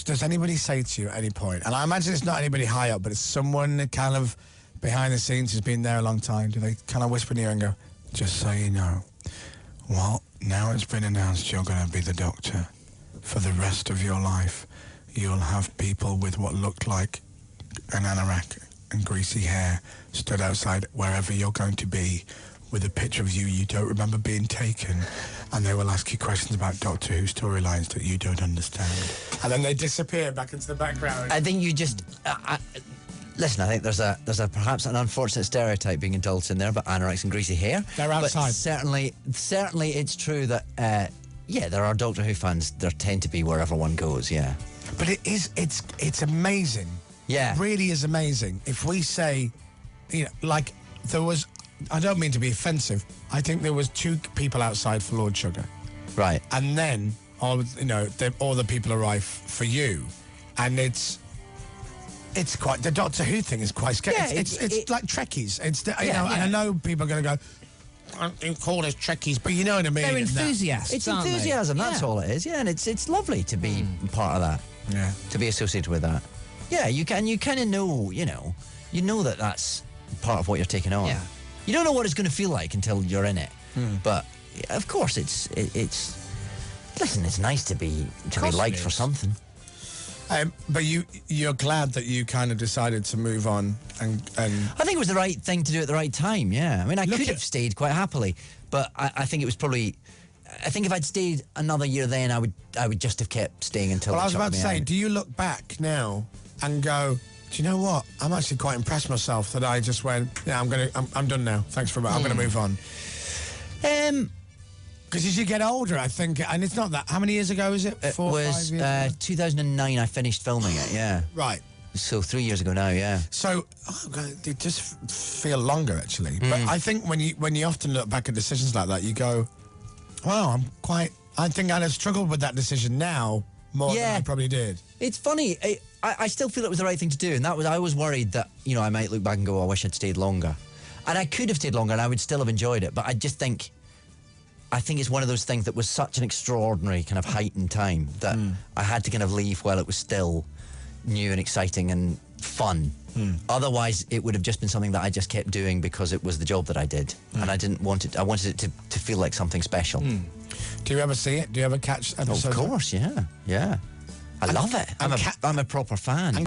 does anybody say to you at any point, and I imagine it's not anybody high up, but it's someone that kind of behind the scenes who's been there a long time, do they kind of whisper in your ear and go, just so you know, well, now it's been announced you're going to be the Doctor for the rest of your life. You'll have people with what looked like an anorak and greasy hair stood outside wherever you're going to be with a picture of you don't remember being taken, and they will ask you questions about Doctor Who storylines that you don't understand. And then they disappear back into the background. I think you just... listen, I think there's a perhaps an unfortunate stereotype being indulged in there about anoraks and greasy hair. They're outside. But certainly it's true that, yeah, there are Doctor Who fans. There tend to be wherever one goes, yeah. But it's amazing. Yeah. It really is amazing. If we say, you know, like, there was... I don't mean to be offensive. I think there was 2 people outside for Lord Sugar. Right. And then, all the people arrive for you. And it's quite... The Doctor Who thing is quite scary. Yeah, it's like Trekkies. And I know people are going to go, you call us Trekkies, but you know what I mean. They're enthusiasts, It's aren't enthusiasm, they? that's all it is. Yeah, and it's lovely to be part of that. Yeah. To be associated with that. Yeah, you kind of know, you know that that's part of what you're taking on. Yeah. You don't know what it's going to feel like until you're in it. But of course, it's listen, it's nice to be liked for something. But you're glad that you kind of decided to move on and I think it was the right thing to do at the right time. Yeah, I mean, I could have stayed quite happily, but I think it was probably. I think if I'd stayed another year, then I would just have kept staying until. Well, I was about to say, out. do you look back now and go, do you know what? I'm actually quite impressed myself that I just went, yeah, I'm done now. Thanks for I'm going to move on. Because as you get older, I think, and it's not that. How many years ago is it? 4 or 5 years ago? 2009. I finished filming it. Yeah. Right. So 3 years ago now. Yeah. So it just feel longer actually. But I think when you often look back at decisions like that, you go, wow, I think I'd have struggled with that decision now more than I probably did. It's funny. I still feel it was the right thing to do, and I was worried that I might look back and go, I wish I'd stayed longer, and I could have stayed longer, and I would still have enjoyed it. But I just think, it's one of those things that was such an extraordinary kind of heightened time that I had to kind of leave while it was still new and exciting and fun. Otherwise, it would have just been something that I just kept doing because it was the job that I did, and I didn't want it. I wanted it to feel like something special. Do you ever see it? Do you ever catch episodes? Of course, yeah. I love it. I'm a proper fan.